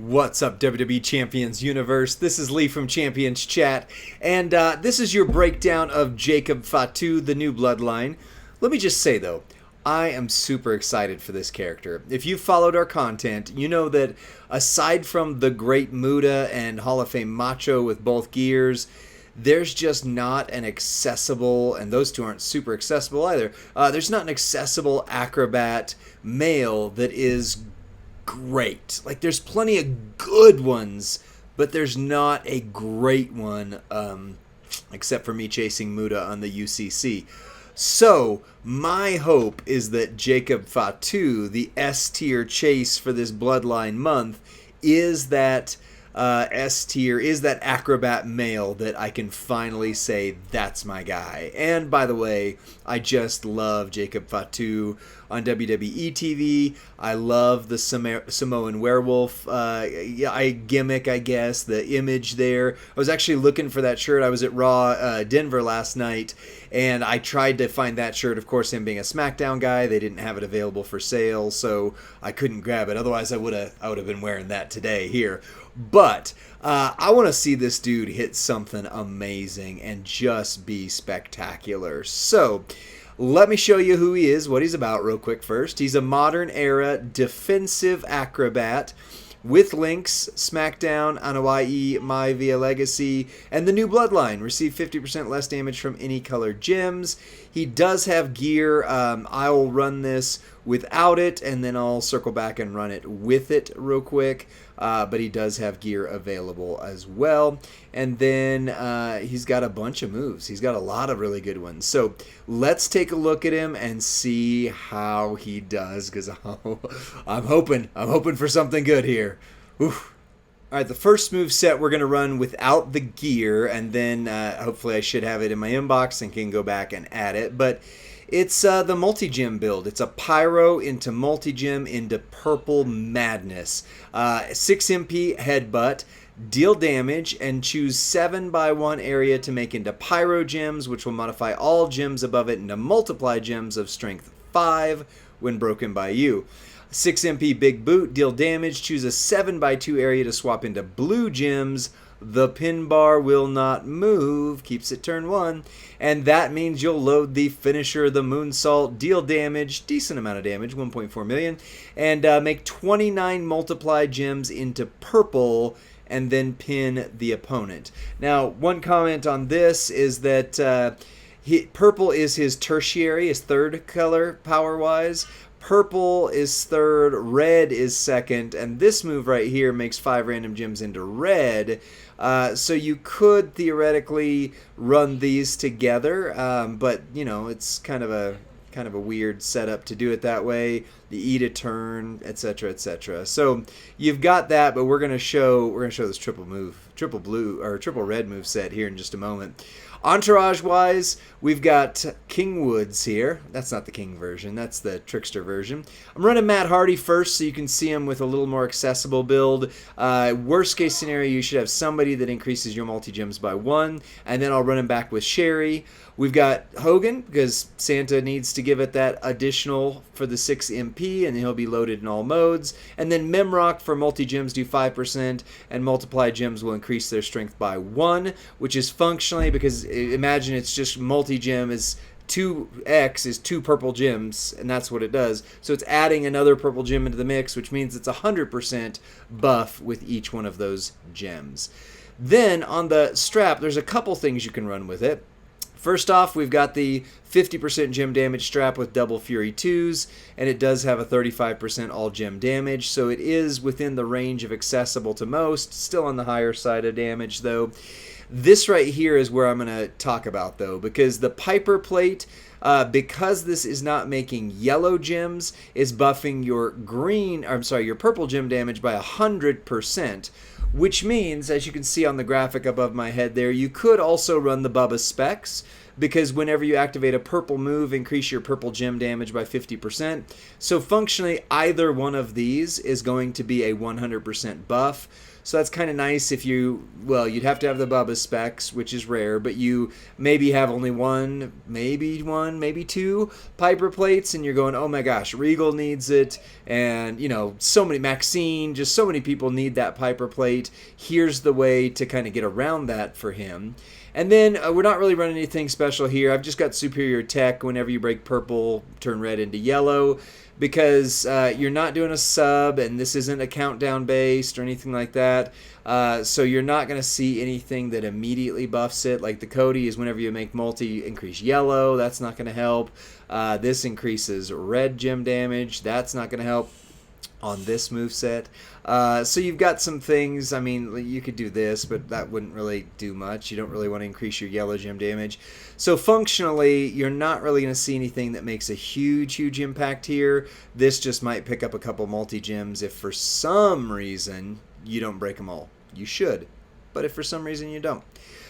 What's up, WWE Champions Universe? This is Lee from Champions Chat, and this is your breakdown of Jacob Fatu, the new Bloodline. Let me just say, though, I am super excited for this character. If you followed our content, you know that aside from the great Muda and Hall of Fame Macho with both gears, there's just not an accessible, and those two aren't super accessible either, there's not an accessible acrobat male that is great. Like, there's plenty of good ones, but there's not a great one, except for me chasing Muda on the UCC. So, my hope is that Jacob Fatu, the S-tier chase for this Bloodline month, is that S-tier, is that acrobat male that I can finally say, that's my guy. And by the way, I just love Jacob Fatu on WWE TV. I love the Samoan werewolf gimmick, I guess, the image there. I was actually looking for that shirt. I was at Raw Denver last night, and I tried to find that shirt. Of course, him being a SmackDown guy, they didn't have it available for sale, so I couldn't grab it. Otherwise, I would have been wearing that today here. But I want to see this dude hit something amazing and just be spectacular. So let me show you who he is, what he's about real quick first. He's a modern era defensive acrobat with links, SmackDown, Anoa'i, Mai via Legacy, and the new Bloodline. Receive 50% less damage from any colored gems. He does have gear. I'll run this without it, and then I'll circle back and run it with it real quick. But he does have gear available as well. And then he's got a bunch of moves. He's got a lot of really good ones. So let's take a look at him and see how he does, because I'm hoping for something good here. Oof. All right, the first move set we're going to run without the gear, and then hopefully I should have it in my inbox and can go back and add it. But it's the multi-gem build. It's a Pyro into multi-gem into Purple Madness. 6 MP headbutt, deal damage, and choose 7x1 area to make into Pyro gems, which will modify all gems above it into multiply gems of strength 5 when broken by you. 6 MP big boot, deal damage, choose a 7x2 area to swap into blue gems. The pin bar will not move, keeps it turn 1, and that means you'll load the finisher, the moonsault, deal damage, decent amount of damage, 1.4 million, and make 29 multiply gems into purple, and then pin the opponent. Now, one comment on this is that purple is his tertiary, his third color power-wise. Purple is third, red is second, and this move right here makes 5 random gems into red. So you could theoretically run these together, but you know, it's kind of a weird setup to do it that way. The eat a turn, etc., etc. So you've got that, but we're gonna show this triple red move set here in just a moment. Entourage-wise, we've got King Woods here. That's not the King version. That's the Trickster version. I'm running Matt Hardy first so you can see him with a little more accessible build. Worst case scenario, you should have somebody that increases your multi-gems by 1, and then I'll run him back with Sherry. We've got Hogan, because Santa needs to give it that additional for the 6 MP, and he'll be loaded in all modes. And then Memrock for multi-gems do 5%, and multiply gems will increase their strength by 1, which is functionally, because imagine it's just multi-gem is 2x is 2 purple gems, and that's what it does. So it's adding another purple gem into the mix, which means it's 100% buff with each one of those gems. Then on the strap, there's a couple things you can run with it. First off, we've got the 50% gem damage strap with double Fury 2s, and it does have a 35% all gem damage, so it is within the range of accessible to most, still on the higher side of damage though. This right here is where I'm going to talk about though, because the Piper plate, because this is not making yellow gems, is buffing your your purple gem damage by 100%. Which means, as you can see on the graphic above my head there, you could also run the Bubba Specs, because whenever you activate a purple move, increase your purple gem damage by 50%. So functionally, either one of these is going to be a 100% buff. So that's kind of nice if you'd have to have the Bubba specs, which is rare, but you maybe have only one, maybe two Piper plates, and you're going, oh my gosh, Regal needs it, and so many, Maxine, just so many people need that Piper plate. Here's the way to kind of get around that for him. And then we're not really running anything special here. I've just got superior tech. Whenever you break purple, turn red into yellow, because you're not doing a sub, and this isn't a countdown based or anything like that. So you're not going to see anything that immediately buffs it. Like the Cody is whenever you make multi, increase yellow. That's not going to help. This increases red gem damage. That's not going to help on this moveset. So you've got some things. I mean, you could do this, but that wouldn't really do much. You don't really want to increase your yellow gem damage. So functionally, you're not really going to see anything that makes a huge impact here. This just might pick up a couple multi-gems if for some reason you don't break them all. You should, but if for some reason you don't.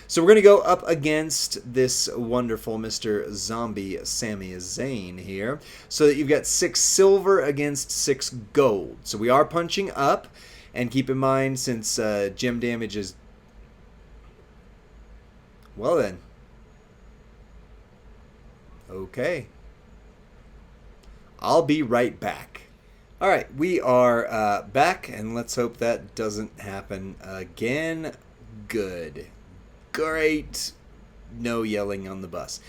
So we're going to go up against this wonderful Mr. Zombie Sami Zayn here. So that you've got 6 silver against 6 gold. So we are punching up. And keep in mind, since gem damage is... Well then. Okay. I'll be right back. Alright, we are back. And let's hope that doesn't happen again. Good. Great. No yelling on the bus.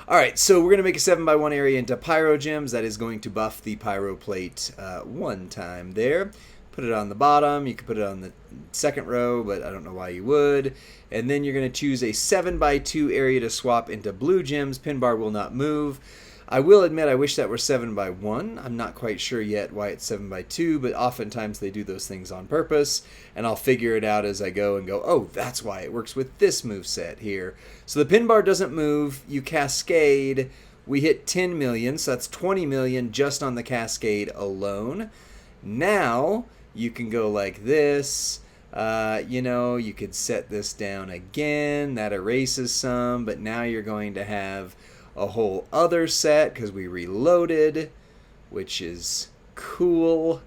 Alright, so we're going to make a 7x1 area into Pyro Gems. That is going to buff the Pyro Plate one time there. Put it on the bottom. You could put it on the second row, but I don't know why you would. And then you're going to choose a 7x2 area to swap into Blue Gems. Pin bar will not move. I will admit I wish that were 7x1. I'm not quite sure yet why it's 7x2, but oftentimes they do those things on purpose, and I'll figure it out as I go and go, oh, that's why it works with this moveset here. So the pin bar doesn't move. You cascade. We hit 10 million, so that's 20 million just on the cascade alone. Now you can go like this. You could set this down again. That erases some, but now you're going to have a whole other set because we reloaded, which is cool.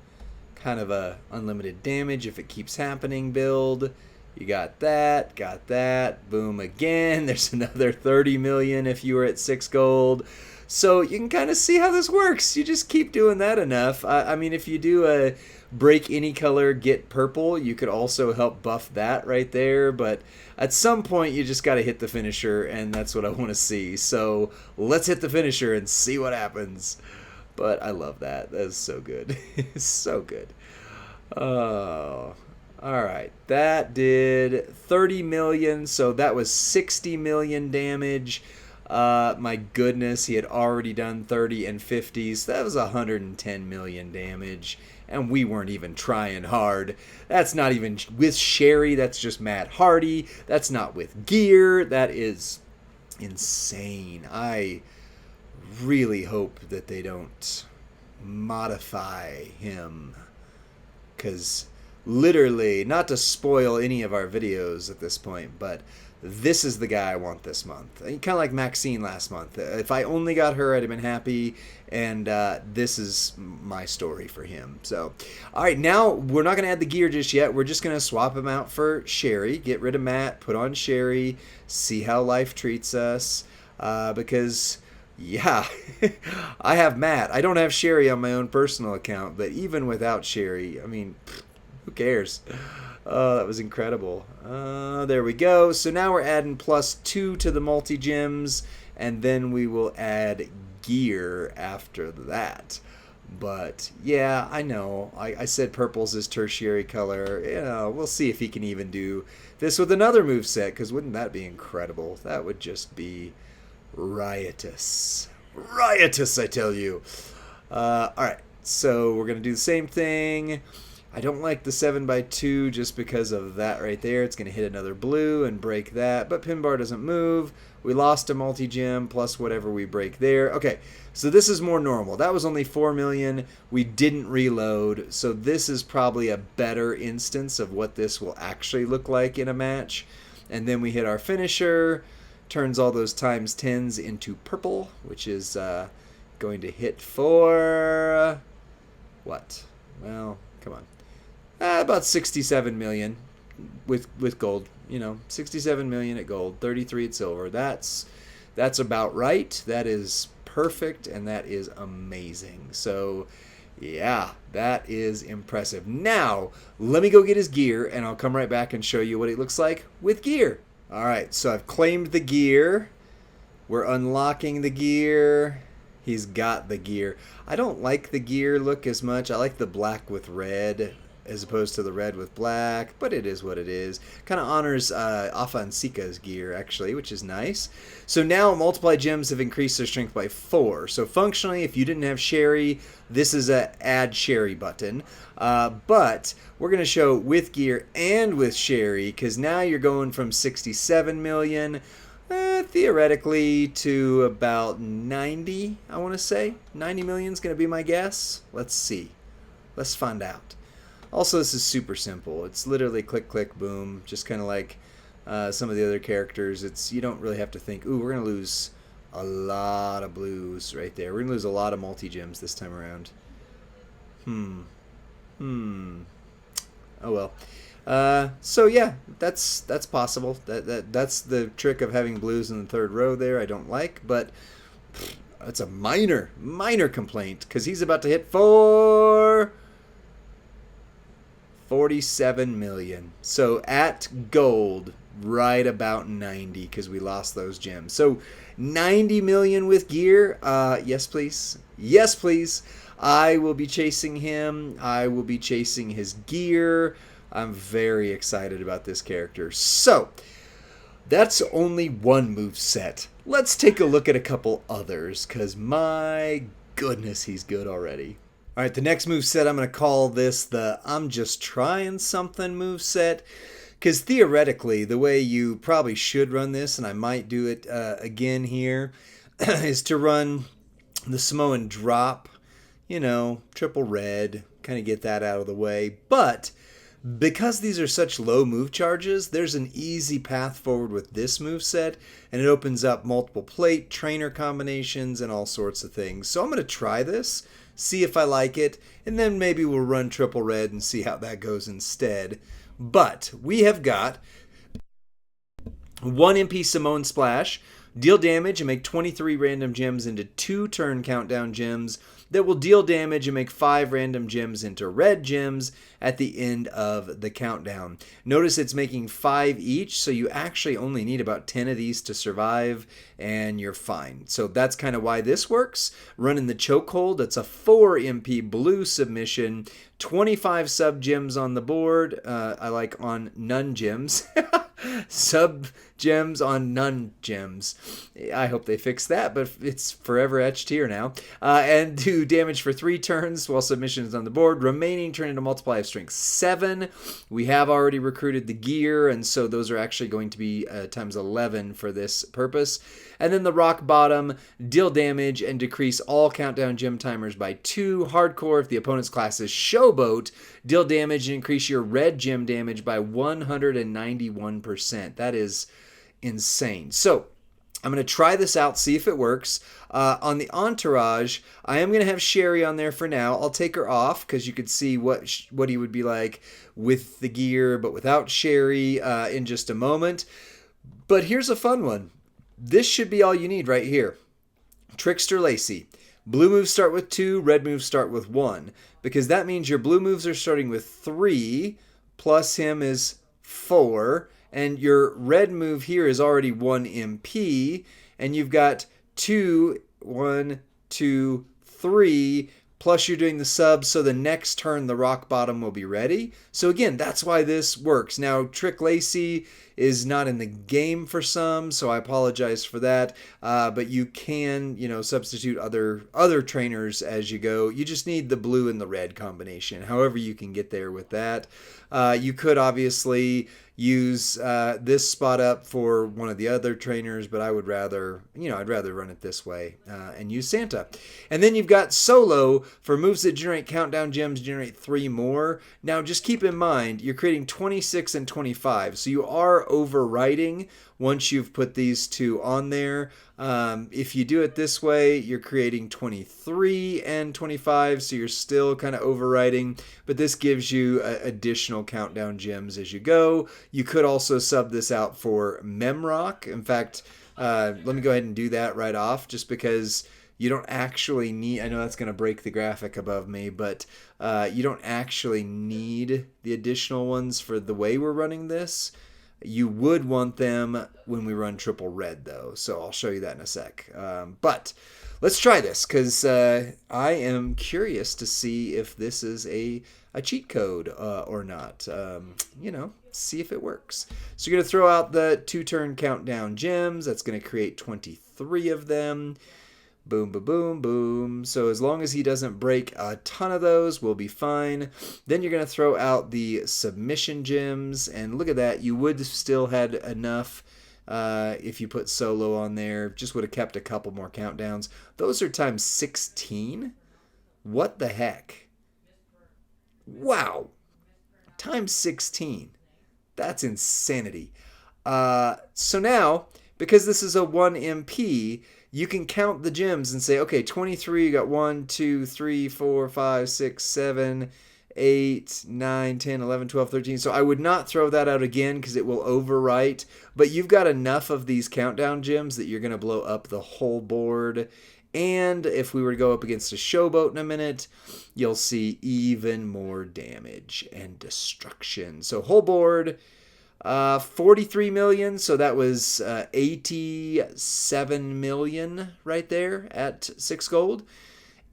Kind of a unlimited damage if it keeps happening build. You got that, boom again. There's another 30 million if you were at 6 gold. So you can kind of see how this works. You just keep doing that enough. I mean, if you do a break any color, get purple, you could also help buff that right there. But at some point, you just got to hit the finisher, and that's what I want to see. So let's hit the finisher and see what happens. But I love that. That is so good. So good. Oh, all right. That did 30 million, so that was 60 million damage. My goodness, he had already done 30 and 50s. That was 110 million damage, and we weren't even trying hard. That's not even with Sherry. That's just Matt Hardy. That's not with gear. That is insane. I really hope that they don't modify him, because literally, not to spoil any of our videos at this point, but this is the guy I want this month. Kind of like Maxine last month. If I only got her, I'd have been happy. And this is my story for him. So, all right, now we're not going to add the gear just yet. We're just going to swap him out for Sherry. Get rid of Matt, put on Sherry, see how life treats us. Because, yeah, I have Matt. I don't have Sherry on my own personal account. But even without Sherry, I mean, who cares? Oh, that was incredible. There we go. So now we're adding +2 to the multi-gems, and then we will add gear after that. But, yeah, I know. I said purple's his tertiary color. We'll see if he can even do this with another moveset, because wouldn't that be incredible? That would just be riotous. Riotous, I tell you. All right, so we're going to do the same thing. I don't like the 7x2 just because of that right there. It's going to hit another blue and break that. But pin bar doesn't move. We lost a multi-gem plus whatever we break there. Okay, so this is more normal. That was only 4 million. We didn't reload. So this is probably a better instance of what this will actually look like in a match. And then we hit our finisher. Turns all those times 10s into purple, which is going to hit for... what? Well, come on. About 67 million. with gold. 67 million at gold, 33 at silver. That's about right. That is perfect, and that is amazing. So, yeah, that is impressive. Now, let me go get his gear, and I'll come right back and show you what it looks like with gear. All right, so I've claimed the gear. We're unlocking the gear. He's got the gear. I don't like the gear look as much. I like the black with red as opposed to the red with black, but it is what it is. Kind of honors Afansika's gear, actually, which is nice. So now multiply gems have increased their strength by 4. So functionally, if you didn't have Sherry, this is a add Sherry button. But we're going to show with gear and with Sherry, because now you're going from 67 million theoretically to about 90, I want to say. 90 million is going to be my guess. Let's see. Let's find out. Also, this is super simple. It's literally click, click, boom. Just kind of like some of the other characters. You don't really have to think, ooh, we're going to lose a lot of blues right there. We're going to lose a lot of multi-gems this time around. Oh, well. So, yeah, that's possible. That's the trick of having blues in the third row there. I don't like, but it's a minor complaint because he's about to hit 47 million. So at gold, right about 90 because we lost those gems. So 90 million with gear. Yes, please. Yes, please. I will be chasing him. I will be chasing his gear. I'm very excited about this character. So that's only one move set. Let's take a look at a couple others because my goodness, he's good already. All right, the next moveset, I'm going to call this the I'm just trying something moveset. Because theoretically, the way you probably should run this, and I might do it again here, is to run the Samoan drop, triple red, kind of get that out of the way. But because these are such low move charges, there's an easy path forward with this moveset, and it opens up multiple plate, trainer combinations, and all sorts of things. So I'm going to try this, see if I like it, and then maybe we'll run triple red and see how that goes instead. But we have got 1 MP Samoan Splash, deal damage and make 23 random gems into 2 turn countdown gems that will deal damage and make 5 random gems into red gems at the end of the countdown. Notice it's making 5 each, so you actually only need about 10 of these to survive, and you're fine. So that's kind of why this works. Running the chokehold, it's a 4 MP blue submission, 25 sub gems on the board. I like on none gems. Sub gems on none gems. I hope they fix that, but it's forever etched here now. And do damage for 3 turns while submission is on the board. Remaining turn into multiply of strength 7. We have already recruited the gear, and so those are actually going to be times 11 for this purpose. And then the rock bottom, deal damage and decrease all countdown gem timers by 2. Hardcore, if the opponent's class is Showboat, deal damage and increase your red gem damage by 191%. That is insane. So I'm going to try this out, see if it works. On the entourage, I am going to have Sherry on there for now. I'll take her off because you could see what he would be like with the gear, but without Sherry in just a moment. But here's a fun one. This should be all you need right here. Trickster Lacey. Blue moves start with 2, red moves start with 1. Because that means your blue moves are starting with 3, plus him is 4. And your red move here is already 1 MP. And you've got 2, 1, 2, 3. Plus you're doing the sub, so the next turn the rock bottom will be ready. So again, that's why this works. Now, Trick Lacey is not in the game for some, so I apologize for that. But you can, substitute other trainers as you go. You just need the blue and the red combination. However you can get there with that. You could obviously use this spot up for one of the other trainers, but I would rather, I'd rather run it this way and use Santa. And then you've got Solo for moves that generate countdown gems, generate 3 more. Now, just keep in mind, you're creating 26 and 25, so you are overwriting once you've put these two on there. If you do it this way, you're creating 23 and 25, so you're still kind of overwriting, but this gives you additional countdown gems as you go. You could also sub this out for Memrock. In fact, let me go ahead and do that right off, just because you don't actually need, I know that's going to break the graphic above me, but you don't actually need the additional ones for the way we're running this. You would want them when we run triple red, though, so I'll show you that in a sec. But let's try this, because I am curious to see if this is a cheat code or not. See if it works. So you're going to throw out the 2-turn countdown gems. That's going to create 23 of them. Boom, boom, boom, boom. So as long as he doesn't break a ton of those, we'll be fine. Then you're going to throw out the submission gems. And look at that. You would have still had enough if you put solo on there. Just would have kept a couple more countdowns. Those are times 16. What the heck? Wow. Times 16. That's insanity. So now, because this is a 1 MP, you can count the gems and say, okay, 23, you got 1, 2, 3, 4, 5, 6, 7, 8, 9, 10, 11, 12, 13. So I would not throw that out again because it will overwrite. But you've got enough of these countdown gems that you're going to blow up the whole board. And if we were to go up against a showboat in a minute, you'll see even more damage and destruction. So whole board, 43 million. So that was 87 million right there at 6 gold.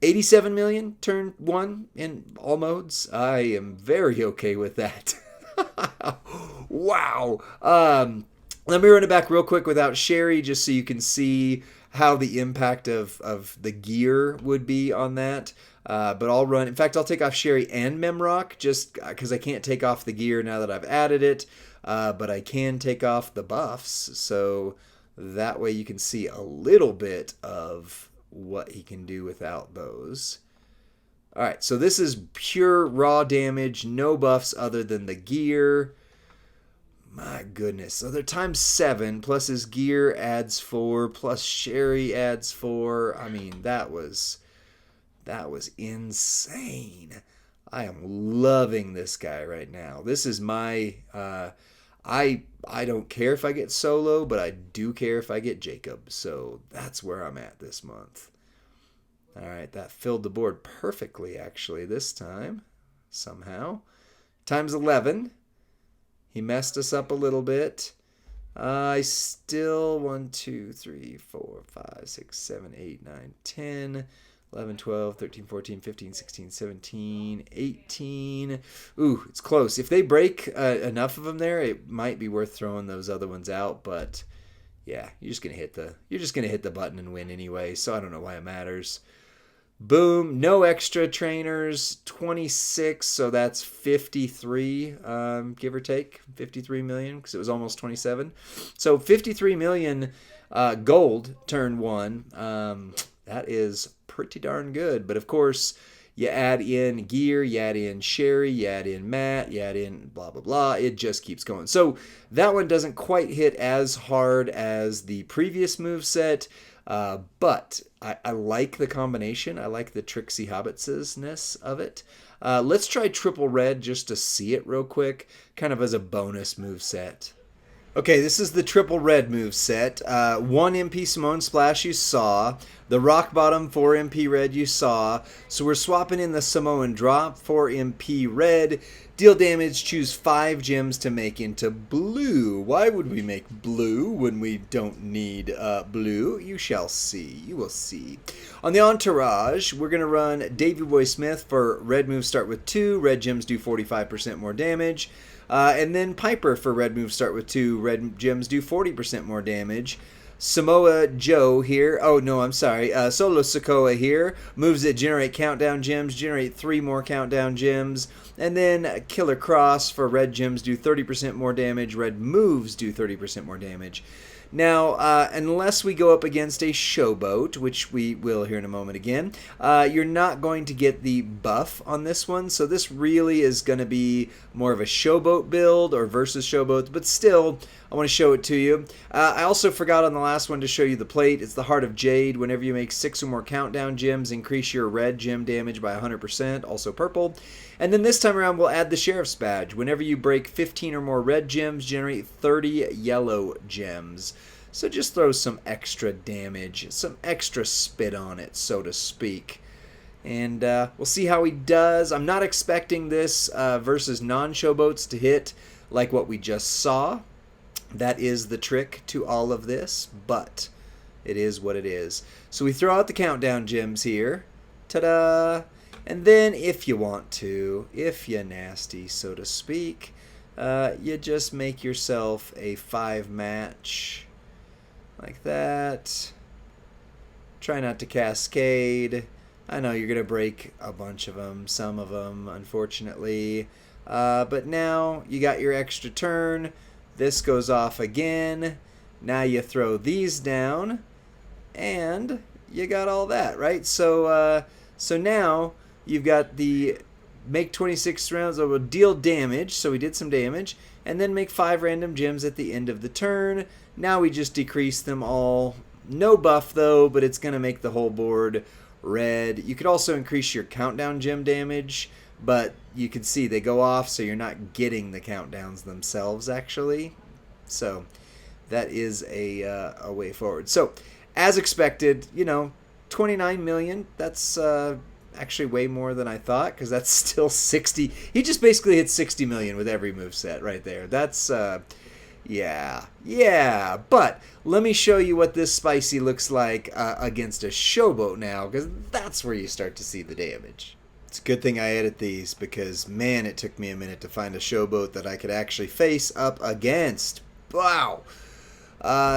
87 million turn 1 in all modes. I am very okay with that. Wow. Let me run it back real quick without Sherry, just so you can see how the impact of the gear would be on that. But I'll run, in fact, I'll take off Sherry and Memrock just because I can't take off the gear now that I've added it. But I can take off the buffs, so that way you can see a little bit of what he can do without those. All right, so this is pure raw damage, no buffs other than the gear. My goodness. So they're times 7, plus his gear adds 4, plus Sherry adds 4. I mean, that was insane. I am loving this guy right now. This is my I don't care if I get solo, but I do care if I get Jacob. So that's where I'm at this month. All right, that filled the board perfectly actually this time somehow. Times 11. He messed us up a little bit. I still 1, 2, 3, 4, 5, 6, 7, 8, 9, 10, 11, 12, 13, 14, 15, 16, 17, 18. Ooh, it's close. If they break enough of them there, it might be worth throwing those other ones out. But yeah, you're just gonna hit the button and win anyway. So I don't know why it matters. Boom, no extra trainers, 26, so that's 53, give or take, 53 million, because it was almost 27. So 53 million gold turn 1, that is pretty darn good. But of course, you add in gear, you add in Sherry, you add in Matt, you add in blah, blah, blah. It just keeps going. So that one doesn't quite hit as hard as the previous moveset. But I like the combination. I like the Trixie Hobbitses-ness of it. Let's try triple red just to see it real quick, kind of as a bonus moveset. Okay, this is the triple red moveset. 1 MP Simone Splash you saw. The rock bottom 4 MP red you saw. So we're swapping in the Samoan drop 4 MP red. Deal damage, choose 5 gems to make into blue. Why would we make blue when we don't need blue? You shall see. You will see. On the entourage, we're going to run Davey Boy Smith for red moves start with 2. Red gems do 45% more damage. And then Piper for red moves start with 2. Red gems do 40% more damage. Samoa Joe here. Oh, no, I'm sorry. Solo Sokoa here. Moves that generate countdown gems. Generate 3 more countdown gems. And then Killer Cross for red gems do 30% more damage. Red moves do 30% more damage. Now, unless we go up against a showboat, which we will here in a moment again, you're not going to get the buff on this one. So this really is going to be more of a showboat build or versus showboats, but still, I want to show it to you. I also forgot on the last one to show you the plate. It's the Heart of Jade. Whenever you make 6 or more countdown gems, increase your red gem damage by 100%, also purple. And then this time around, we'll add the Sheriff's Badge. Whenever you break 15 or more red gems, generate 30 yellow gems. So just throw some extra damage, some extra spit on it, so to speak. And we'll see how he does. I'm not expecting this versus non-showboats to hit like what we just saw. That is the trick to all of this, but it is what it is. So we throw out the countdown gems here. Ta-da! And then if you want to, if you're nasty, so to speak, you just make yourself a 5-match like that. Try not to cascade. I know you're going to break a bunch of them, some of them, unfortunately. But now you got your extra turn. This goes off again. Now you throw these down, and you got all that, right? So now you've got the make 26 rounds that will deal damage. So we did some damage, and then make 5 random gems at the end of the turn. Now we just decrease them all. No buff though, but it's going to make the whole board red. You could also increase your countdown gem damage, but you can see they go off, so you're not getting the countdowns themselves actually. So that is a way forward. So as expected, 29 million. That's actually way more than I thought, because that's still 60. He just basically hit 60 million with every moveset right there. That's yeah. But let me show you what this spicy looks like against a showboat now, because that's where you start to see the damage. It's a good thing I edit these, because man, it took me a minute to find a showboat that I could actually face up against. Wow.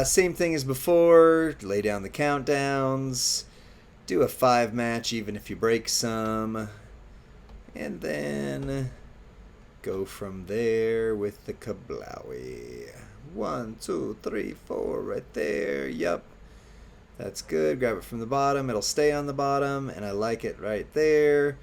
Same thing as before. Lay down the countdowns. Do a 5-match even if you break some. And then go from there with the kablowie. 1, 2, 3, 4 right there. Yep. That's good. Grab it from the bottom. It'll stay on the bottom, and I like it right there.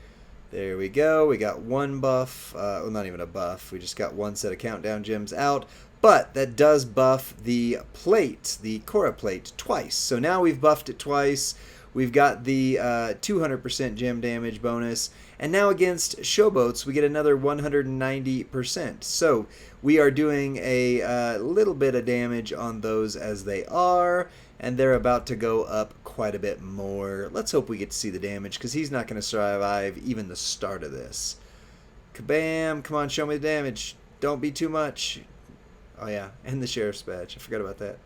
There we go. We got 1 buff. Well, not even a buff. We just got 1 set of countdown gems out. But that does buff the plate, the Korra plate, twice. So now we've buffed it twice. We've got the 200% gem damage bonus. And now against showboats, we get another 190%. So we are doing a little bit of damage on those as they are. And they're about to go up quite a bit more. Let's hope we get to see the damage, because he's not going to survive even the start of this. Kabam! Come on, show me the damage. Don't be too much. Oh yeah, and the Sheriff's Badge. I forgot about that.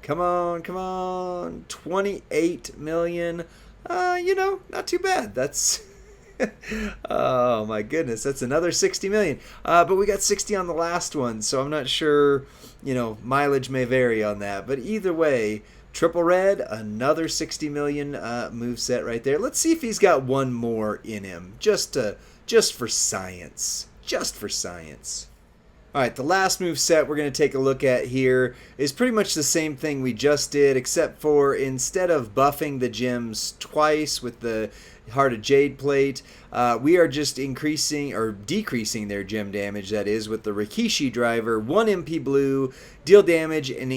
Come on. 28 million. Not too bad. That's... oh my goodness, that's another 60 million. But we got 60 on the last one, so I'm not sure, mileage may vary on that. But either way, triple red, another 60 million moveset right there. Let's see if he's got one more in him, just for science. Just for science. Alright, the last moveset we're going to take a look at here is pretty much the same thing we just did, except for instead of buffing the gems twice with the Heart of Jade plate, we are just increasing or decreasing their gem damage, that is, with the Rikishi driver. 1 MP blue, deal damage and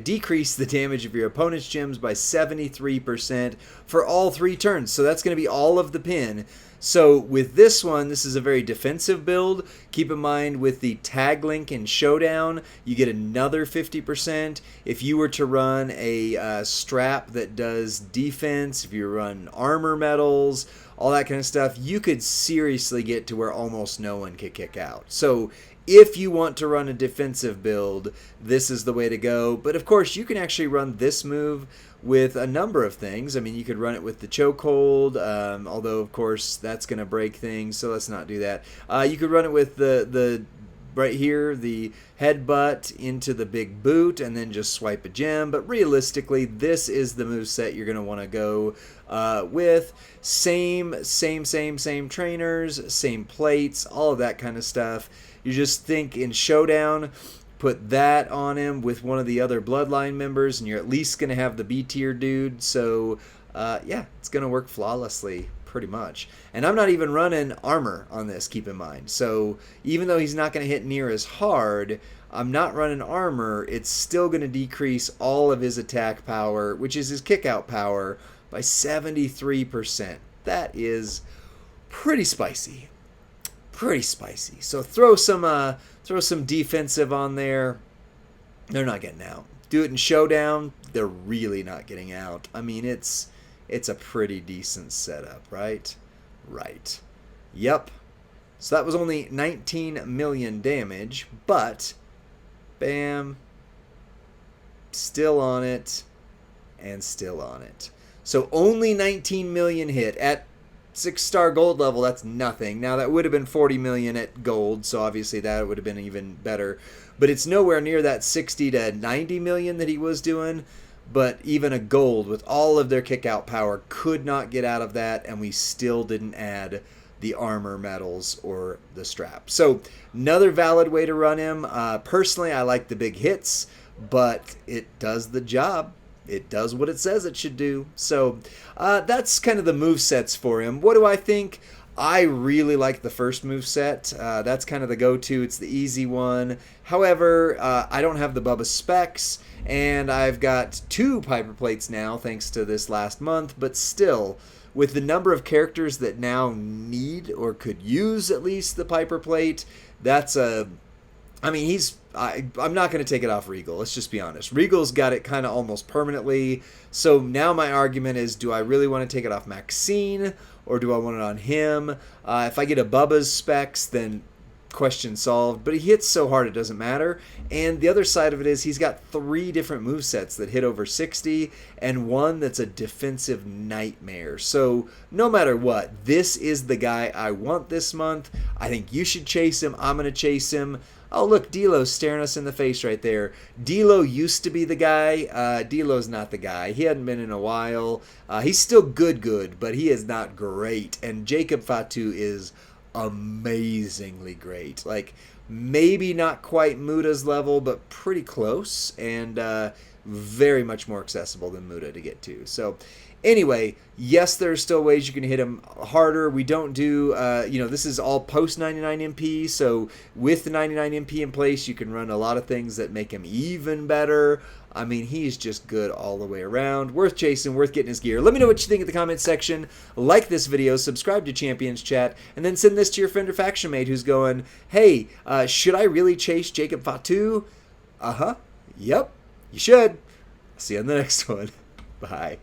decrease the damage of your opponent's gems by 73% for all 3 turns. So that's going to be all of the pin. So with this one, this is a very defensive build. Keep in mind with the tag link in Showdown, you get another 50%. If you were to run a strap that does defense, if you run armor medals, all that kind of stuff, you could seriously get to where almost no one could kick out. So if you want to run a defensive build, this is the way to go. But of course, you can actually run this move with a number of things. I mean, you could run it with the chokehold, although of course that's going to break things, so let's not do that. You could run it with the right here, the headbutt into the big boot, and then just swipe a gem. But realistically, this is the moveset you're going to want to go with. Same trainers, same plates, all of that kind of stuff. You just think in Showdown, put that on him with one of the other Bloodline members, and you're at least going to have the B tier dude. So, yeah, it's going to work flawlessly, pretty much. And I'm not even running armor on this, keep in mind. So, even though he's not going to hit near as hard, I'm not running armor. It's still going to decrease all of his attack power, which is his kick-out power, by 73%. That is pretty spicy. Pretty spicy. So throw some defensive on there. They're not getting out. Do it in Showdown. They're really not getting out. I mean, it's a pretty decent setup, right? Right. Yep. So that was only 19 million damage, but bam, still on it, and still on it. So only 19 million hit at 6-star gold level. That's nothing. Now that would have been 40 million at gold, so obviously that would have been even better. But it's nowhere near that 60 to 90 million that he was doing. But even a gold with all of their kick out power could not get out of that, and we still didn't add the armor medals or the strap. So another valid way to run him. Personally, I like the big hits, but it does the job. It does what it says it should do. So that's kind of the movesets for him. What do I think? I really like the first moveset. That's kind of the go-to. It's the easy one. However, I don't have the Bubba specs, and I've got 2 Piper plates now thanks to this last month, but still, with the number of characters that now need or could use at least the Piper plate, that's a... I mean, I'm not going to take it off Regal. Let's just be honest. Regal's got it kind of almost permanently. So now my argument is, do I really want to take it off Maxine, or do I want it on him? If I get a Bubba's specs, then question solved. But he hits so hard it doesn't matter. And the other side of it is he's got 3 different movesets that hit over 60 and one that's a defensive nightmare. So no matter what, this is the guy I want this month. I think you should chase him. I'm going to chase him. Oh, look, D'Lo's staring us in the face right there. D'Lo used to be the guy. D'Lo's not the guy. He hadn't been in a while. He's still good, but he is not great. And Jacob Fatu is amazingly great. Like, maybe not quite Muda's level, but pretty close. And very much more accessible than Muda to get to. So, anyway, yes, there are still ways you can hit him harder. We don't do, this is all post 99 MP, so with the 99 MP in place, you can run a lot of things that make him even better. I mean, he's just good all the way around. Worth chasing, worth getting his gear. Let me know what you think in the comments section. Like this video, subscribe to Champions Chat, and then send this to your friend or faction mate who's going, hey, should I really chase Jacob Fatu? Yep, you should. See you on the next one. Bye.